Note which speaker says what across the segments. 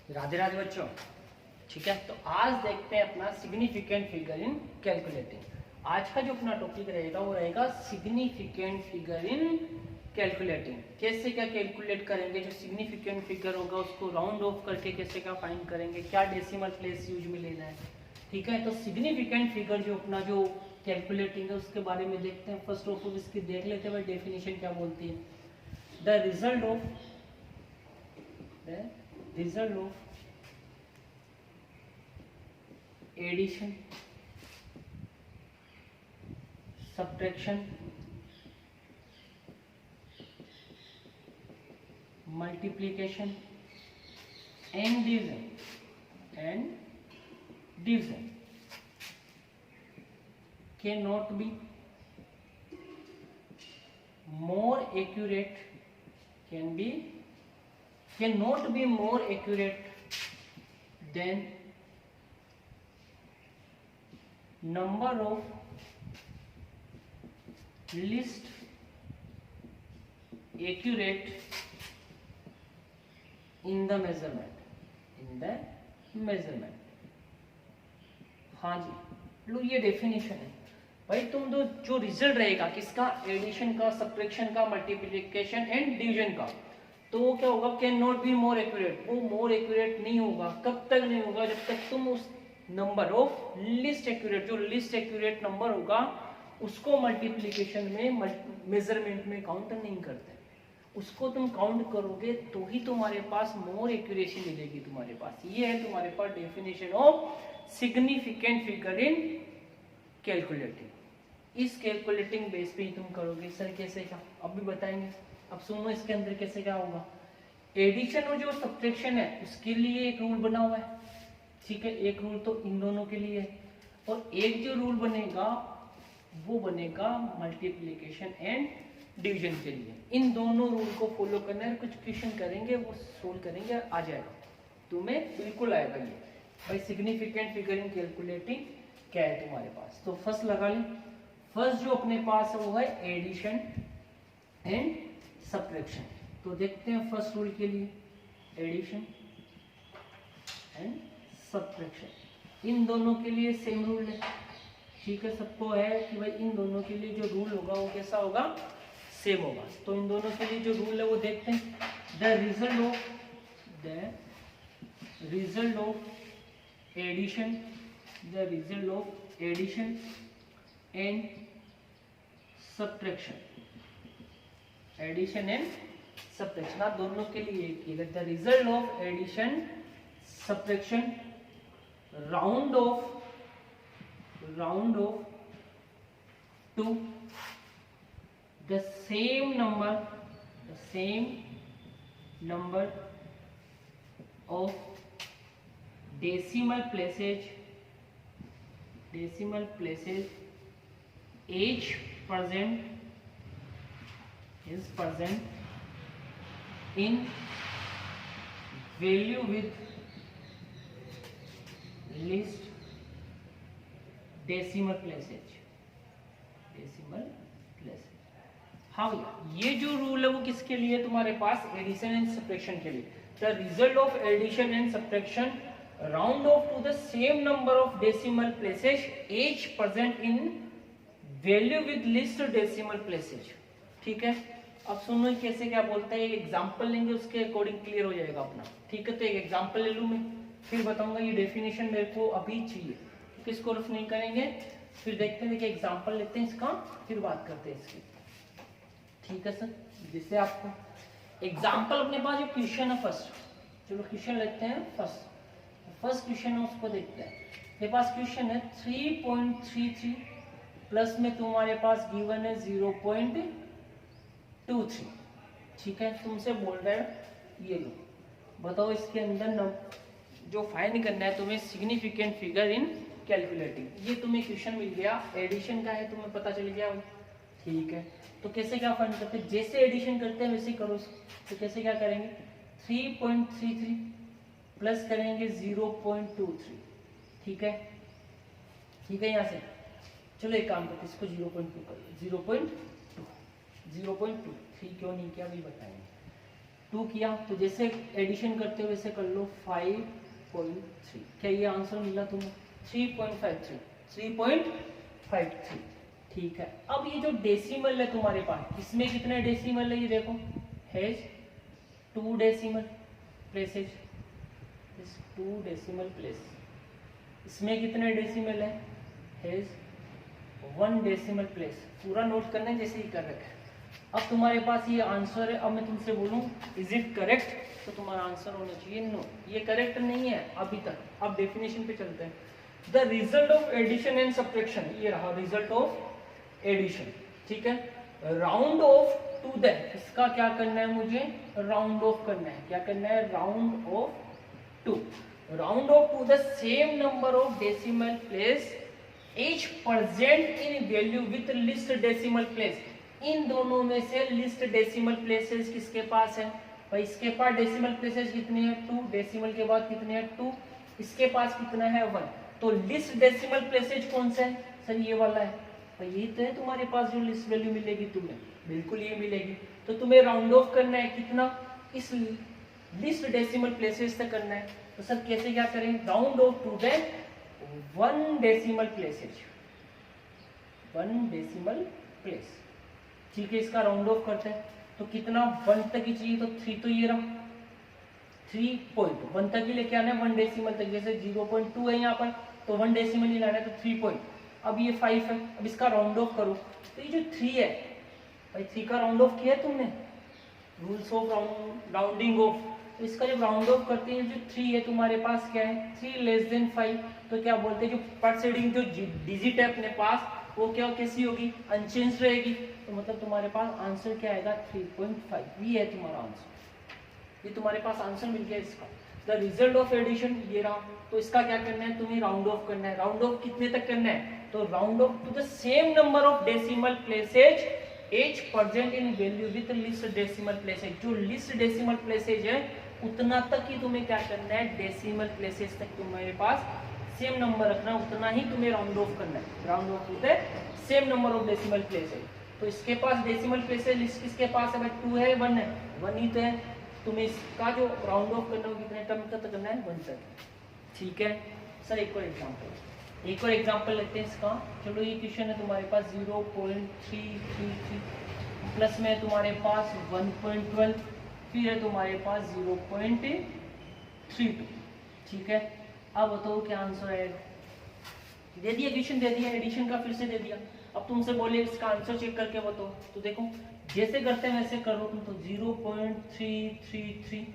Speaker 1: राधे राधे बच्चों। ठीक है, तो आज देखते हैं अपना सिग्निफिकेंट फिगर इन कैलकुलेटिंग। आज का जो अपना टॉपिक रहेगा वो रहेगा सिग्निफिकेंट फिगर इन कैलकुलेटिंग। कैसे क्या कैलकुलेट करेंगे, जो सिग्निफिकेंट फिगर होगा उसको राउंड ऑफ करके कैसे क्या फाइंड करेंगे, क्या डेसिमल प्लेस यूज में लेना है। ठीक है, तो सिग्निफिकेंट फिगर जो अपना जो कैलकुलेटिंग है उसके बारे में देखते हैं। फर्स्ट ऑफ ऑल इसकी देख लेते हैं डेफिनेशन क्या बोलती है। The result of addition, subtraction, multiplication and division cannot be more accurate, cannot be more accurate than number of least accurate in the measurement। हाँ जी, लो ये डेफिनेशन है भाई। तुम दो जो रिजल्ट रहेगा किसका, एडिशन का, सब्ट्रैक्शन का, मल्टीप्लिकेशन एंड डिवीजन का, तो वो क्या होगा, can not be more accurate. वो मोर एक्यूरेट नहीं होगा। कब तक नहीं होगा, जब तक तुम उस नंबर ऑफ लिस्ट एक्यूरेट, जो लिस्ट एक्यूरेट नंबर होगा उसको मल्टीप्लिकेशन में, मेजरमेंट में काउंट नहीं करते। उसको तुम काउंट करोगे तो ही तुम्हारे पास मोर एक्यूरेसी मिलेगी तुम्हारे पास। ये है तुम्हारे पास definition of significant figure in calculating. इस कैलकुलेटिंग बेस पे ही तुम करोगे। सर कैसे क्या, अब भी बताएंगे। अब सुनो इसके अंदर कैसे क्या होगा। एडिशन और जो सब्ट्रैक्शन है उसके लिए एक रूल बना हुआ है। ठीक है, एक रूल तो इन दोनों के लिए है, और एक जो रूल बनेगा वो बनेगा मल्टीप्लिकेशन एंड डिवीजन के लिए। इन दोनों रूल को फॉलो करना है। कुछ क्वेश्चन करेंगे, वो सोल्व करेंगे, आ जाएगा तुम्हें, बिल्कुल आएगा ये भाई। सिग्निफिकेंट फिगर इन कैलकुलेटिंग क्या है तुम्हारे पास, तो फर्स्ट लगा लें। फर्स्ट जो अपने पास है वो है एडिशन एंड सब्ट्रैक्शन। तो देखते हैं फर्स्ट रूल के लिए, एडिशन एंड सब्ट्रैक्शन। इन दोनों के लिए सेम रूल है। ठीक है, सबको है कि भाई इन दोनों के लिए जो रूल होगा वो कैसा होगा, सेम होगा। तो इन दोनों के लिए जो रूल है वो देखते हैं। The result of addition and subtraction, addition and subtraction आप दोनों के लिए एक ही है। The result of addition subtraction round off to the same number of decimal places is present in value with least decimal places. हाँ भैया, ये जो रूल है वो किसके लिए तुम्हारे पास, एडिशन एंड सब्ट्रैक्शन के लिए। The result of addition and subtraction round off to the same number of decimal places as present in value with least decimal places. ठीक है, अब सुनो कैसे क्या बोलता है। एग्जांपल लेंगे, उसके अकॉर्डिंग क्लियर हो जाएगा अपना। ठीक है, तो एक एग्जांपल ले लूं मैं, फिर बताऊंगा। ये डेफिनेशन मेरे को अभी चाहिए, किसको रफ नहीं करेंगे, फिर देखते हैं। देखिए एग्जांपल लेते हैं इसका, फिर बात करते हैं इसकी। ठीक है सर, जिससे आपको एग्जांपल अपने पास जो क्वेश्चन है फर्स्ट, चलो क्वेश्चन लेते हैं। फर्स्ट क्वेश्चन है उसको देखते हैं। मेरे पास क्वेश्चन है 3.33 प्लस में तुम्हारे पास गिवन है 0.23। ठीक है, तुमसे बोल रहा है ये लो, बताओ इसके अंदर जो फाइंड करना है तुम्हें सिग्निफिकेंट फिगर इन कैलकुलेटिंग। ये तुम्हें क्वेश्चन मिल गया, एडिशन का है, तुम्हें पता चल गया। ठीक है, तो कैसे क्या फाइंड करते हैं, जैसे एडिशन करते हैं वैसे करो। तो कैसे क्या करेंगे, 3.33 प्लस करेंगे 0.23। ठीक है, यहाँ से चलो एक काम करते हैं, इसको 0.2 कर, 0.2 3 क्यों नहीं किया अभी बताएंगे। 2 किया तो जैसे एडिशन करते हो वैसे कर लो 5.3। क्या ये आंसर मिला तुम्हें? 3.53। ठीक है। अब ये जो डेसिमल है तुम्हारे पास, इसमें कितने डेसिमल है ये देखो, has 2 decimal places, 2 decimal place. इसमें कितने डेसिमल है? Has 1 decimal place. पूरा नोट करना है जैसे ही कर रखा है। अब तुम्हारे पास ये आंसर है। अब मैं तुमसे बोलूं इज इट करेक्ट, तो तुम्हारा आंसर होना चाहिए नो, ये करेक्ट नहीं है अभी तक। अब डेफिनेशन पे चलते हैं। The result of addition and subtraction, ये रहा रिजल्ट ऑफ एडिशन। ठीक है, राउंड ऑफ टू द, इसका क्या करना है मुझे? राउंड ऑफ करना है। क्या करना है? Round off to, round off to the same number of decimal place each present in value with least decimal place। इन दोनों में से लिस्ट डेसिमल प्लेसेस किसके पास है? भाई इसके पास डेसिमल प्लेसेस कितने हैं? 2। डेसिमल के बाद कितने हैं? 2। इसके पास कितना है? 1। तो लिस्ट डेसिमल प्लेसेस कौन सा है? सर ये वाला है। भाई ये तो है तुम्हारे पास जो लिस्ट वैल्यू मिलेगी तुम्हें, बिल्कुल ये मिलेगी। तो तुम्हें राउंड ऑफ करना है कितना? इस लिस्ट डेसिमल प्लेसेस तक करना है। तो सर कैसे क्या करें? Round off to the 1 decimal places, 1 decimal place. ठीक है, इसका राउंड ऑफ करते हैं तो कितना? 1 तक ही चाहिए, तो 3 तो ये रहा, 3.1 तक ही लेके आना है 1 डेसिमल तक। जैसे 0.2 है यहाँ पर तो 1 डेसिमल ही लाना है, तो 3 पॉइंट। अब ये 5 है, अब इसका राउंड ऑफ करो तो ये जो 3 है, भाई 3 का राउंड ऑफ किया तुमने, रूल्स ऑफ राउंडिंग ऑफ। तो इसका जब राउंड ऑफ करते हैं जो 3 है तुम्हारे पास क्या है? 3 लेस देन 5। तो क्या बोलते हैं जो परसेडिंग जो डिजिट है अपने पास वो क्या कैसी होगी? अनचेंज रहेगी। तो मतलब तुम्हारे पास आंसर क्या आएगा? 3.5। ये है तुम्हारा आंसर, ये तुम्हारे पास आंसर मिल गया इसका। द रिजल्ट ऑफ एडिशन ये रहा। तो इसका क्या करना है? तुम्हें राउंड ऑफ करना है। राउंड ऑफ कितने तक करना है? तो round off to the same number of decimal places each present in value with least decimal places. जो लिस्ट डेसिमल प्लेसेज है उतना तक ही तुम्हें क्या करना है? डेसिमल प्लेसेज तक तुम्हारे पास सेम नंबर रखना, उतना ही तुम्हें राउंड ऑफ करना है। Round off to the same number of decimal places. तो इसके पास डेसिमल प्लेसेज लिस्ट किसके पास है? भाई 2 है, 1 है, 1 ही तो है। तुम्हें इसका जो राउंड ऑफ करना है कितने टर्म तक करना है? 1 तक। ठीक है सर, एक और एग्जांपल लेते हैं इसका। चलो ये क्वेश्चन है तुम्हारे पास 0.333 प्लस में तुम्हारे पास 1.12, फिर है तुम्हारे पास 0.32। ठीक है, अब बताओ क्या आंसर आएगा? दे दिया क्वेश्चन, दे दिया एडिशन का, फिर से दे दिया। अब तुमसे बोले इसका आंसर चेक करके बताओ। तो देखो जैसे करते हैं वैसे करो तुम। तो 0.333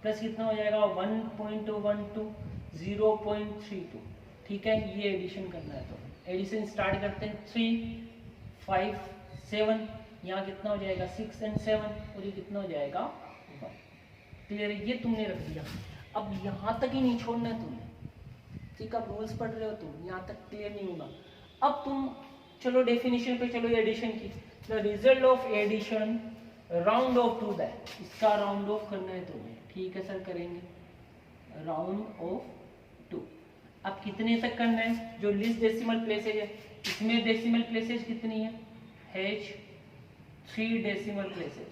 Speaker 1: प्लस कितना हो जाएगा? 1.12, 0.32। ठीक है, ये एडिशन करना है। तो एडिशन स्टार्ट करते हैं। 3, 5, 7, यहाँ कितना हो जाएगा? 6 और 7, और ये कितना हो जाएगा? 1। क्लियर है? ये तुमने रख दिया। अब यहाँ तक ही नहीं छोड़ना है तुम्हें। ठीक है, अब रूल्स पढ़ रहे हो तुम, यहाँ तक क्लियर नहीं होगा। अब तुम चलो डेफिनेशन पे चलो एडिशन की। The result of addition round off to the, इसका राउंड ऑफ करना है तुम्हें। ठीक है सर, करेंगे राउंड ऑफ टू। अब कितने तक करना है? जो लिस्ट डेसिमल प्लेसेज है इसमें डेसिमल प्लेसेज कितनी है? Has 3 decimal places,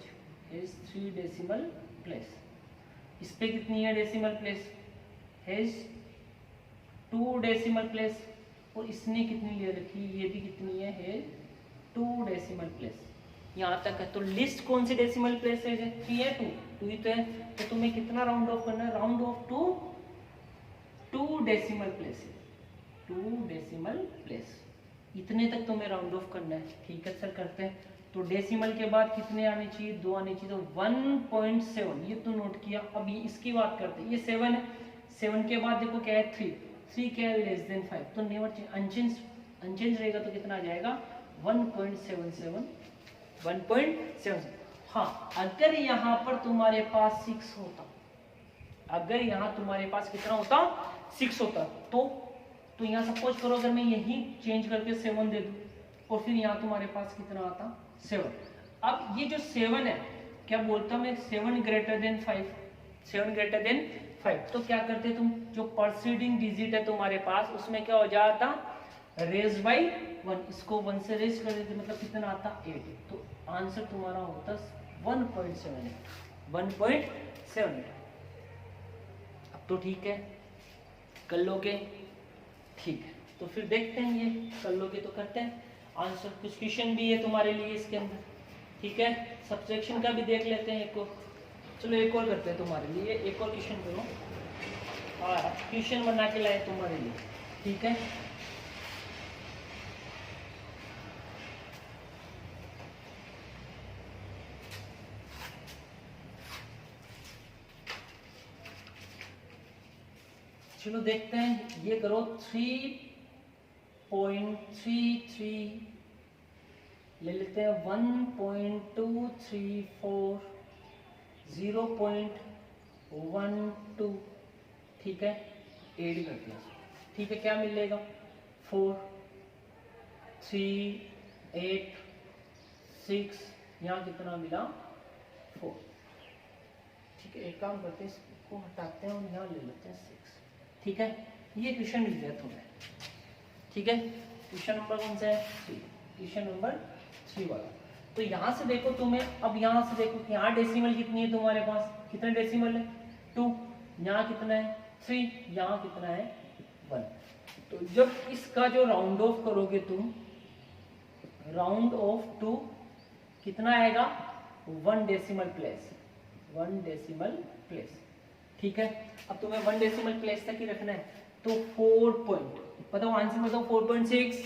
Speaker 1: has 3 decimal place. इस पे कितनी है decimal place? Has 2 decimal place. और इसने कितनी ले रखी? ये भी कितनी है? 2 डेसिमल प्लेस। यहाँ तक है। तो लिस्ट कौन सी डेसिमल प्लेस है? 3 है, 2 ही तो है। तो तुम्हें कितना राउंड ऑफ करना है? Round off to 2 decimal place, 2 decimal place. इतने तक तुम्हें राउंड ऑफ करना है। ठीक है सर, करते हैं। तो डेसिमल के बाद कितने आने चाहिए? 2 आने चाहिए। तो 1.7 ये तो नोट किया। अब ये इसकी बात करते हैं। ये 7 है, 7 के बाद देखो क्या है? 3 क्या है? Less than 5। तो नेवर चेंज, अनचेंज रहेगा। तो कितना आ जाएगा? 1.77, 1.7। हाँ, अगर यहाँ पर तुम्हारे पास 6 होता, अगर यहाँ तुम्हारे पास कितना होता? 6 होता, तो यहाँ सपोज करो अगर मैं यही चेंज करके 7 दे दूं और फिर यहाँ तुम्हारे पास कितना आता? 7। अब ये जो 7 है, क्या बोलता मैं? 7 ग्रेटर देन 5, 7 ग्रेटर देन 5। तो क्या करते तुम? जो परसीडिंग डिजिट है तुम्हारे पास उसमें क्या हो जाता? Raise by 1। इसको 1 से रेज कर देते, मतलब कितना आता? 8। तो आंसर तुम्हारा होता 1.78, 1.7। अब तो ठीक है, कर लोगे, ठीक है। तो फिर देखते हैं, ये कर लोगे तो करते हैं आंसर। कुछ क्वेश्चन भी है तुम्हारे लिए इसके अंदर, ठीक है। सब्ट्रैक्शन का भी देख लेते हैं एक और। चलो एक और करते हैं तुम्हारे लिए, एक और क्वेश्चन करो। हाँ, क्वेश्चन बना के लाए तुम्हारे लिए, ठीक है। चलो देखते हैं, ये करो 3.33 ले लेते हैं, 1.234, 0.12, ठीक है। एड करते हैं, ठीक है। क्या मिलेगा? 4, 3, 8, 6, यहाँ कितना मिला? 4, ठीक है। एक काम करते हैं, इसको हटाते हैं और यहाँ ले लेते हैं 6, ठीक है। ये क्वेश्चन मिल गया तुम्हें, ठीक है। क्वेश्चन नंबर कौन सा है? 3, क्वेश्चन नंबर 3 वाला। तो यहाँ से देखो तुम्हें, अब यहाँ से देखो कि यहाँ डेसिमल कितनी है तुम्हारे पास, कितने डेसिमल है? 2, यहाँ कितना है? 3, यहाँ कितना है? 1। तो जब इसका जो राउंड ऑफ करोगे तुम, राउंड ऑफ टू कितना आएगा? 1 डेसिमल प्लेस, 1 डेसिमल प्लेस, ठीक है। अब तुम्हें 1 डेसिमल प्लेस तक ही रखना है, तो 4 पॉइंट, बताओ आंसर बताओ। 4.6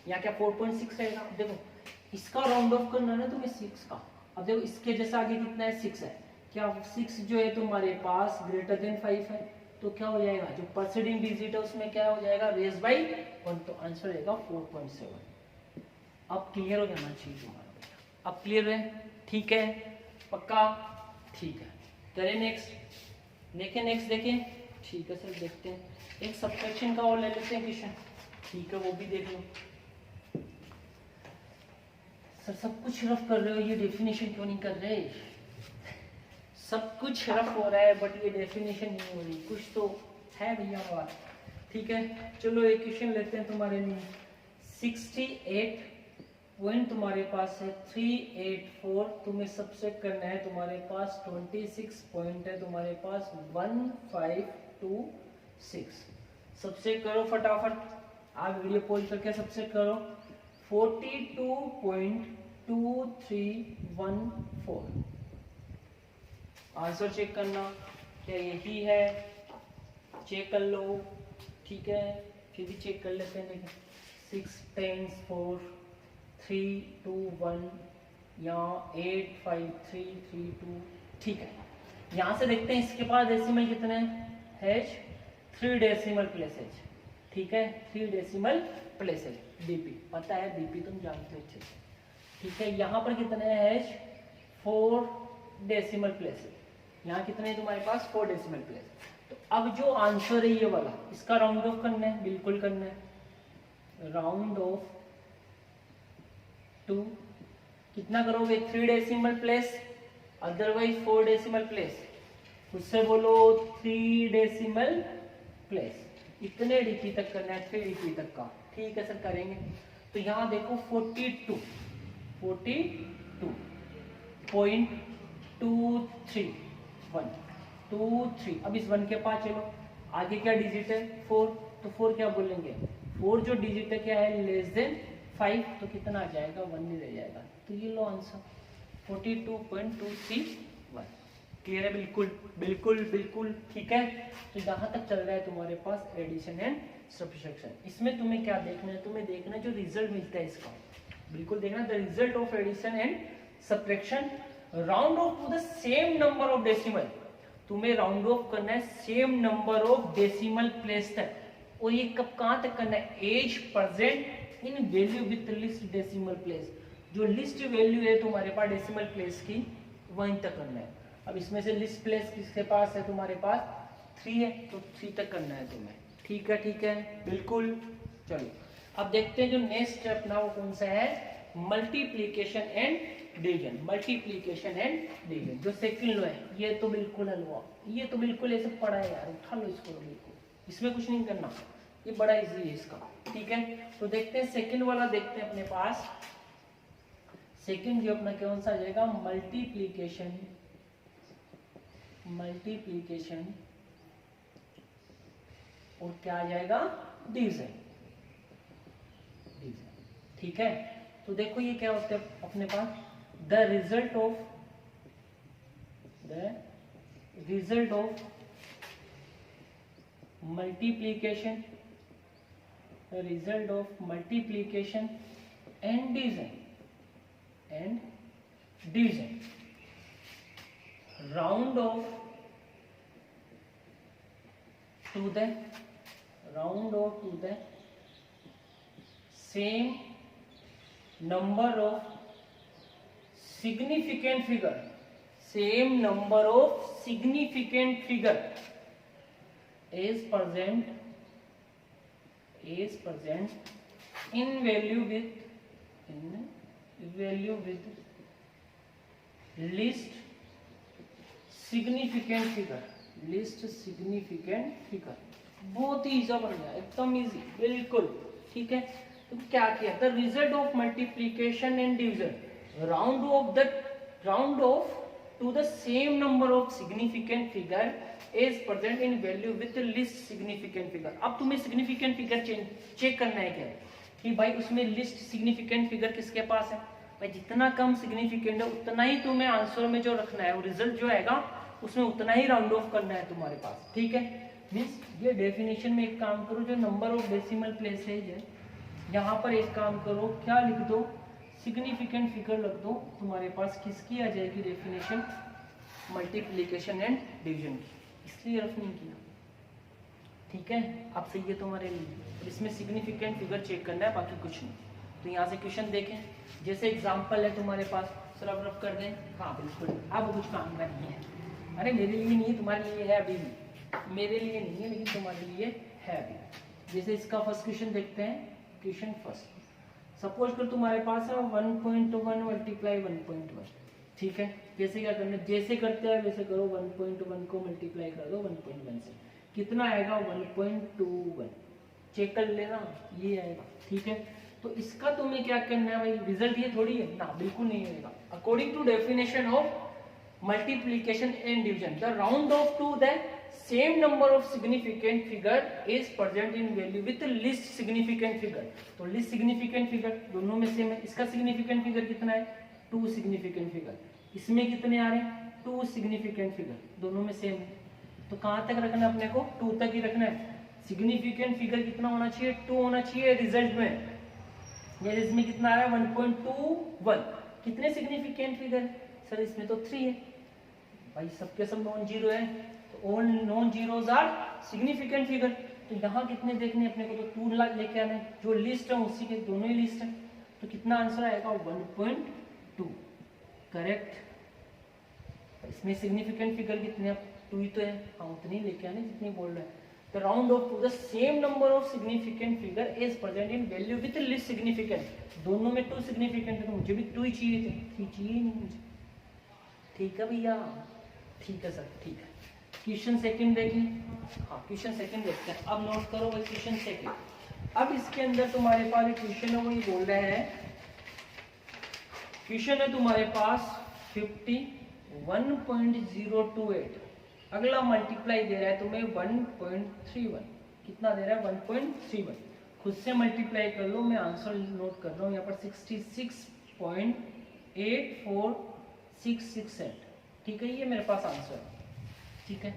Speaker 1: या क्या 4.6 रहेगा? देखो इसका राउंड ऑफ करना है ना तुम्हें 6 का। अब देखो इसके जैसा आगे कितना है? 6 है। क्या 6 जो है तुम्हारे पास ग्रेटर देन 5 है, तो क्या हो जाएगा? जो प्रीसीडिंग डिजिट है उसमें क्या हो जाएगा? रेज बाई 1, तो आंसर रहेगा 4.7। अब क्लियर हो जाना चाहिए तुम्हारा बेटा, अब क्लियर है, ठीक है, पक्का, ठीक है। करें नेक्स्ट, देखें नेक्स्ट, देखें, ठीक है सर। देखते हैं एक सब्ट्रैक्शन का और ले लेते हैं क्वेश्चन, ठीक है, वो भी देख लो। सर सब कुछ रफ कर रहे हो, ये डेफिनेशन क्यों नहीं कर रहे? सब कुछ रफ हो रहा है बट ये डेफिनेशन नहीं हो रही, कुछ तो है भैया बात, ठीक है। चलो एक क्वेश्चन लेते हैं तुम्हारे लिए। 68 पॉइंट तुम्हारे पास है, 384, तुम्हें सबसे करना है, तुम्हारे पास 26 पॉइंट है, तुम्हारे पास 1526। सबसे करो फटाफट, आप वीडियो पॉज करके सबसे करो। 42.2314, आंसर चेक करना, क्या यही है? चेक कर लो, ठीक है। फिर भी चेक कर लेते हैं, देखिए 6 10 4 3 2 1 या 8 5 3 3 2, ठीक है। यहाँ से देखते हैं इसके पास डेसिमल कितने हैं? 3 डेसिमल प्लेसेज, ठीक है, 3 डेसिमल प्लेसेज। डीपी पता है, डीपी तुम जानते हो अच्छे से, ठीक है। यहाँ पर कितने हैं? 4 डेसिमल प्लेसेज। यहाँ कितने हैं तुम्हारे पास? 4 डेसिमल प्लेस। तो अब जो आंसर है ये वाला, इसका राउंड ऑफ करना है, बिल्कुल करना है। राउंड ऑफ टू कितना करोगे? 3 decimal place, otherwise 4 decimal place. उससे बोलो 3 डेसिमल प्लेस। इतने डीपी तक करना है, 3 डीपी तक का, ठीक है सर, करेंगे। तो यहाँ देखो 42.23123। अब इस 1 के पास चलो, आगे क्या डिजिट है? 4, तो 4 क्या बोलेंगे? 4 जो डिजिट है क्या है? लेस देन 5, तो कितना आ जाएगा? 1 ही रह जाएगा। तो ये लो आंसर 42.231। क्लियर है? बिल्कुल बिल्कुल बिल्कुल, ठीक है। तो यहाँ तक चल रहा है तुम्हारे पास एडिशन एंड सब्ट्रैक्शन। इसमें तुम्हें क्या देखना है? तुम्हें देखना है जो रिजल्ट मिलता है इसका, बिल्कुल देखना, the result of addition and subtraction round off to the same number of decimal. तुम्हें राउंड ऑफ करना है same number of decimal place तक, और ये कब कहाँ तक करना है? As present in value with least decimal place. जो लिस्ट वैल्यू है तुम्हारे पास डेसिमल प्लेस की, वहीं तक करना है। अब इसमें से लिस्ट प्लेस किसके पास है? तुम्हारे पास 3 है, तो 3 तक करना है तुम्हें, ठीक है, ठीक है, बिल्कुल। चलो अब देखते हैं जो नेक्स्ट स्टेप ना वो कौन सा है? Multiplication and division. Multiplication and division जो सेकंड लो है, ये तो बिल्कुल हलवा, ये तो बिल्कुल ऐसे पड़ा है यार, उठा लो इसको बिल्कुल, इसमें कुछ नहीं करना, ये बड़ा इजी है इसका, ठीक है। तो देखते हैं सेकंड वाला, देखते हैं अपने पास सेकंड जो अपना कौन सा आ जाएगा? मल्टीप्लीकेशन मल्टीप्लीकेशन और क्या आ जाएगा, डिवीजन। ठीक है, तो देखो ये क्या होता है अपने पास, the result of multiplication and division round off to the same number of significant figure is present in value with least significant figure। बहुत ही ईजा बन गया, एकदम इजी, बिल्कुल ठीक है। तो क्या किया, the result of multiplication and division round off to the same number of significant figure is present in value with least significant figure. अब तुम्हें सिग्निफिकेंट फिगर चेक करना है क्या कि भाई उसमें लिस्ट सिग्निफिकेंट फिगर किसके पास है, भाई जितना कम सिग्निफिकेंट है उतना ही तुम्हें आंसर में जो रखना है, वो रिजल्ट जो आएगा उसमें उतना ही राउंड ऑफ करना है तुम्हारे पास। ठीक है, मीन्स ये डेफिनेशन में एक काम करो, जो नंबर ऑफ डेसिमल प्लेसेज है यहाँ पर एक काम करो, क्या लिख दो, सिग्निफिकेंट फिगर रख दो, तुम्हारे पास किसकी आ जाएगी डेफिनेशन, मल्टीप्लीकेशन एंड डिवीजन की, इसलिए रफ नहीं किया। ठीक है, अब सही है तुम्हारे लिए। इसमें सिग्निफिकेंट फिगर चेक करना है, बाकी कुछ नहीं। तो यहाँ से क्वेश्चन देखें, जैसे एग्जांपल है तुम्हारे पास, सर अब रफ कर दें, हाँ बिल्कुल, अब कुछ काम का नहीं है। अरे मेरे लिए नहीं, तुम्हारे लिए है अभी भी, मेरे लिए नहीं है लेकिन तुम्हारे लिए है अभी। जैसे इसका फर्स्ट क्वेश्चन देखते हैं, क्वेश्चन फर्स्ट, सपोज कर तुम्हारे पास है 1.1 मल्टीप्लाई 1.1। ठीक है, कैसे क्या करना है, जैसे करते हैं वैसे करो, 1.1 को मल्टीप्लाई कर दो 1.1 से, कितना आएगा 1.21, चेक कर लेना, ये आएगा। ठीक है, तो इसका तुम्हें क्या करना है भाई, रिजल्ट ये थोड़ी है ना, बिल्कुल नहीं आएगा। According to definition of multiplication and division, the round off to the same number of significant figure is present in value with least significant figure। तो least significant figure दोनों में सेम है। इसका significant figure कितना है, 2 significant figure, इसमें कितने आ रहे हैं, 2 significant figure, दोनों में सेम है। तो कहाँ तक रखना है अपने को, 2 तक ही रखना है। significant figure कितना होना चाहिए, 2 होना चाहिए रिजल्ट में। ये इसमें कितना आ रहा है 1.21, कितने significant figure, सर इसमें तो 3 है भाई, सबके सब नॉन जीरो है, तो all non zeros are significant figure. तो यहाँ कितने देखने अपने को, तो 2 लेके आने, जो लिस्ट है उसी के दोनों ही लिस्ट है, तो कितना आंसर आएगा 1.2, करेक्ट। इसमें सिग्निफिकेंट फिगर कितने, 2 ही तो है, हाँ उतनी लेके आने जितनी बोल रहे हैं। The round off to the same number of significant figure is present in value with least significant. दोनों में 2 सिग्निफिकेंट है, तो मुझे भी 2 ही चाहिए थे, 3 चाहिए नहीं मुझे। ठीक है भैया, ठीक है सर, ठीक है। क्वेश्चन सेकंड देखें, हाँ क्वेश्चन सेकंड देखते हैं। अब नोट करो भाई क्वेश्चन सेकंड। अब इसके अंदर तुम्हारे पास एक क्वेश्चन है, वो ये बोल रहे हैं, क्वेश्चन है तुम्हारे पास 51.028, अगला मल्टीप्लाई दे रहा है तुम्हें 1.31, कितना दे रहा है 1.31, खुद से मल्टीप्लाई कर लो, मैं आंसर नोट कर रहा हूँ यहाँ पर 66.8467। ठीक है, ये मेरे पास आंसर है। ठीक है,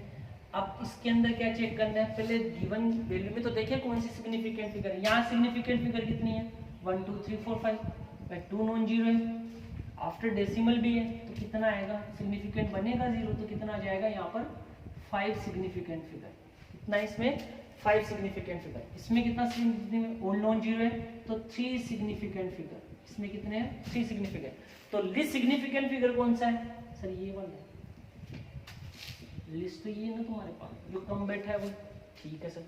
Speaker 1: अब इसके अंदर क्या चेक करना है, पहले गिवन वैल्यू में तो देखिए कौन सी सिग्निफिकेंट फिगर है। यहाँ सिग्निफिकेंट फिगर कितनी है 1 2 3 4 5, 2 नॉन जीरो है, आफ्टर डेसिमल भी है, तो कितना आएगा, सिग्निफिकेंट बनेगा 0, तो कितना आ जाएगा यहाँ पर 5 सिग्निफिकेंट फिगर। कितना इसमें 5 सिग्निफिकेंट फिगर, इसमें कितना ऑल नॉन जीरो है, तो 3 सिग्निफिकेंट फिगर, इसमें कितने हैं 3 सिग्निफिकेंट। तो लिस्ट सिग्निफिकेंट फिगर कौन सा है, सर ये वाला है, लिस्ट तो ये ना तुम्हारे पास जो कम बैठा है वो। ठीक है सर,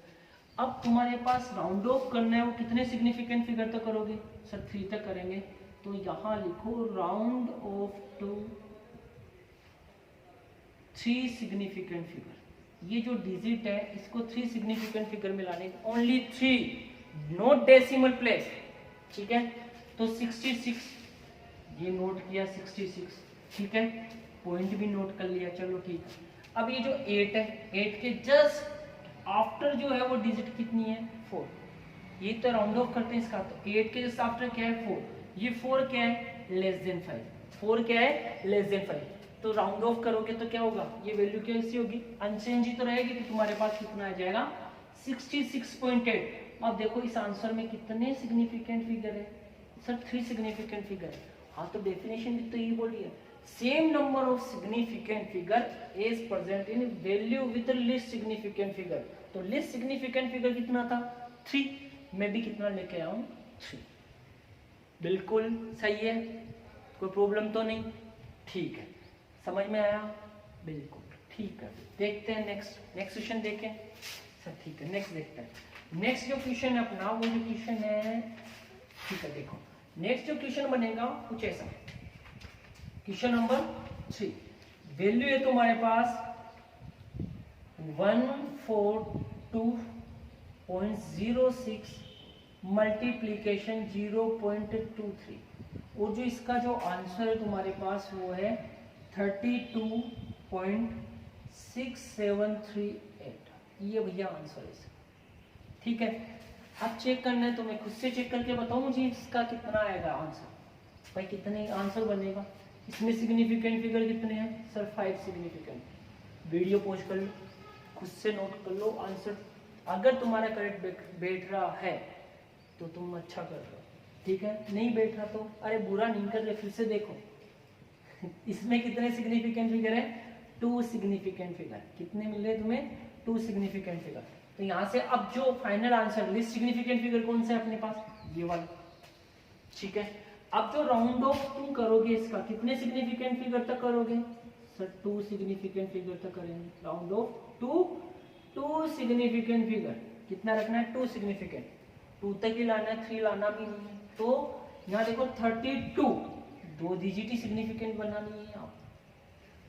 Speaker 1: अब तुम्हारे पास राउंड ऑफ करना है, वो कितने सिग्निफिकेंट फिगर तक करोगे, सर 3 तक करेंगे, तो यहाँ लिखो round off to 3 significant figure. ये जो डिजिट है इसको 3 सिग्निफिकेंट फिगर में लाने, ओनली 3, नोट डेसिमल प्लेस। ठीक है, तो 66 ये नोट किया 66, ठीक है, पॉइंट भी नोट कर लिया, चलो ठीक है। अब ये जो 8 है, 8 के जस्ट आफ्टर जो है वो डिजिट कितनी है 4, ये तो राउंड ऑफ करते हैं इसका, तो 8 के जस्ट आफ्टर क्या है 4, ये 4 क्या है लेस देन 5, 4 क्या है लेस देन 5, तो राउंड ऑफ करोगे तो क्या होगा, ये वैल्यू कैसी होगी अनचेंज ही तो रहेगी, तो तुम्हारे पास कितना आ जाएगा 66.8। अब देखो इस आंसर में कितने सिग्निफिकेंट फिगर है सर, 3 सिग्निफिकेंट फिगर। हाँ तो डेफिनेशन भी तो यही बोली है, same number of significant figure is present in value with least significant figure, तो लिस्ट सिग्निफिकेंट फिगर कितना था 3, मैं भी कितना लेके आया हूँ 3, बिल्कुल सही है, कोई प्रॉब्लम तो नहीं, ठीक है, समझ में आया, बिल्कुल ठीक है। देखते हैं नेक्स्ट क्वेश्चन देखें सर, ठीक है नेक्स्ट देखते हैं। नेक्स्ट जो क्वेश्चन है अपना, वो जो क्वेश्चन है, ठीक है देखो नेक्स्ट जो क्वेश्चन बनेगा कुछ ऐसा, क्वेश्चन नंबर 3, वैल्यू है तुम्हारे पास 142.06 मल्टीप्लीकेशन 0.23, और जो इसका जो आंसर है तुम्हारे पास वो है 32.6738, ये भैया आंसर है इसका, ठीक है। अब चेक करना है, तो मैं खुद से चेक करके बताऊं मुझे इसका कितना आएगा आंसर, भाई कितने आंसर बनेगा, इसमें सिग्निफिकेंट फिगर कितने हैं सर 5 सिग्निफिकेंट, वीडियो पॉज कर लो, खुद से नोट कर लो आंसर, अगर तुम्हारा करेक्ट बैठ रहा है तो तुम अच्छा कर रहे हो, ठीक है, नहीं बैठ रहा तो अरे बुरा नहीं कर रहे, फिर से देखो इसमें कितने सिग्निफिकेंट फिगर है 2 सिग्निफिकेंट फिगर, कितने मिल रहे तुम्हें 2 सिग्निफिकेंट फिगर, तो यहाँ से अब जो final answer list significant figure कौन सा है अपने पास, ये वाला, ठीक है। अब जो राउंड ऑफ 2 करोगे इसका कितने सिग्निफिकेंट फिगर तक करोगे सर 2 सिग्निफिकेंट फिगर तक करेंगे, राउंड ऑफ 2 सिग्निफिकेंट फिगर, कितना रखना है 2 सिग्निफिकेंट, 2 तक ही लाना है, 3 लाना भी नहीं है, तो यहाँ देखो 32 2 डिजिट ही सिग्निफिकेंट बनानी है आप,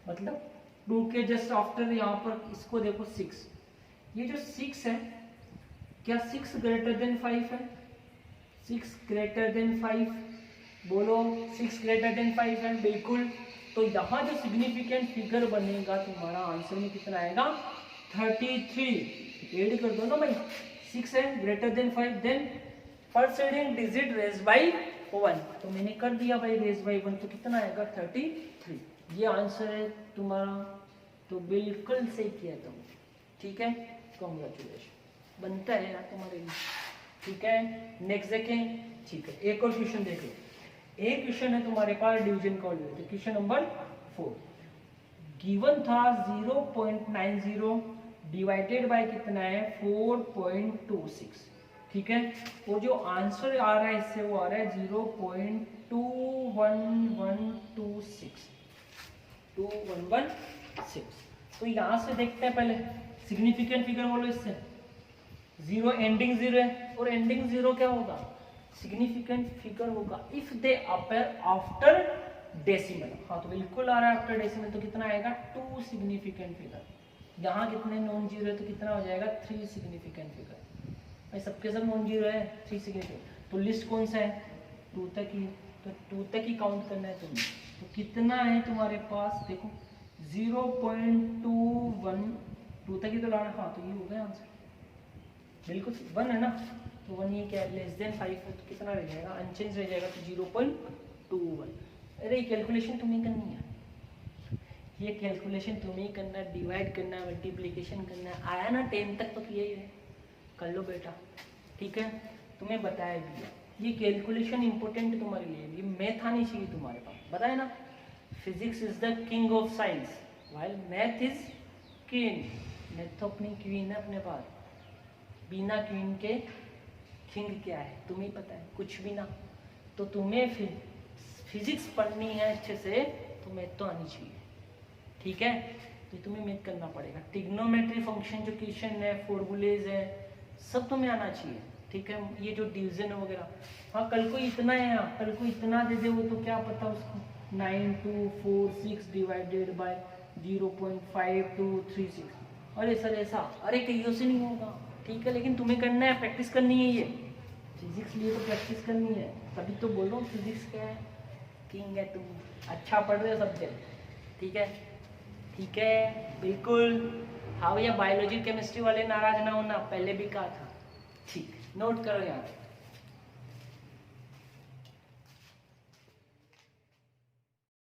Speaker 1: मतलब 2 के जस्ट आफ्टर यहाँ पर इसको देखो 6, ये जो 6 है क्या 6 ग्रेटर देन 5 है, 6 ग्रेटर देन 5 बोलो, 6 ग्रेटर देन 5 है बिल्कुल, तो यहाँ जो सिग्निफिकेंट फिगर बनेगा तुम्हारा आंसर में कितना आएगा 33, ऐड कर दो ना भाई, 6 है greater than 5, then preceding digit raise by 1, तो मैंने कर दिया भाई रेज बाई 1, तो कितना आएगा 33, ये आंसर है तुम्हारा, तो बिल्कुल सही किया तुम, ठीक है, कांग्रेचुलेशन, बनता है यार तुम्हारे लिए, ठीक है। नेक्स्ट देखें, ठीक है, एक और क्वेश्चन देख लो, एक क्वेश्चन है तुम्हारे पास डिवीजन का, क्वेश्चन नंबर 4, गिवन था 0.90 डिवाइडेड बाय कितना है 4.26, ठीक है, और जो आंसर आ रहा है इससे वो आ रहा है 0.21116, तो यहाँ से देखते हैं पहले सिग्निफिकेंट फिगर बोलो, इससे 0 एंडिंग 0 है, और एंडिंग 0 क्या होगा सिग्निफिकेंट फिगर होगा if they appear after decimal, हाँ तो बिल्कुल आ रहा है आफ्टर डेसिमल, तो कितना आएगा 2 सिग्निफिकेंट फिगर, यहाँ कितने नॉन जीरो है तो कितना हो जाएगा 3 सिग्निफिकेंट फिगर, भाई सबके सब नॉन जीरो है 3 सिग्निफिकेंट, तो लिस्ट कौन सा है 2 तक ही, तो 2 तक ही काउंट करना है तुम्हें, तो कितना है तुम्हारे पास देखो 0.21 2 तक ही तो लाना, हाँ तो ये हो गया आंसर, बिल्कुल 1 है ना, तो 1 ये क्या लेस देन 5 है, तो कितना रह जाएगा अनचेंज रह जाएगा, तो 0.21, अरे कैलकुलेशन तुम्हें करनी है, ये कैलकुलेशन तुम्हें करना है, डिवाइड करना है, मल्टीप्लिकेशन करना है, आया ना 10 तक तो किया ही है, कर लो बेटा, ठीक है, तुम्हें बताया भी है, ये कैलकुलेशन इंपॉर्टेंट है तुम्हारे लिए, ये मैथ आनी चाहिए तुम्हारे पास, बताया ना, physics is the king of science while math is queen, math तो अपनी क्वीन है अपने पास, बिना क्वीन के किंग क्या है तुम्हें पता है, कुछ भी ना, तो तुम्हें फिजिक्स पढ़नी है अच्छे से तो मैथ तो आनी चाहिए, ठीक है, तो तुम्हें मैथ करना पड़ेगा, ट्रिग्नोमेट्री फंक्शन जो क्वेश्चन है, फॉर्मूलेज है, सब तुम्हें आना चाहिए, ठीक है, ये जो डिवीजन है वगैरह, हाँ कल को इतना है, यहाँ कल को इतना दे दे वो तो क्या पता उसको 9246 डिवाइडेड बाय 0.5236, अरे सर ऐसा, अरे कहीं से नहीं होगा, ठीक है, लेकिन तुम्हें करना है, प्रैक्टिस करनी है, ये फिजिक्स लिए तो प्रैक्टिस करनी है, तभी तो बोल रहा हूँ फिजिक्स क्या है किंग है, तुम अच्छा पढ़ रहे हो सब्जेक्ट, ठीक है, ठीक है, बिल्कुल। हाँ भैया, बायोलॉजी केमिस्ट्री वाले नाराज ना होना, पहले भी कहा था। ठीक, नोट करो यहाँ पे।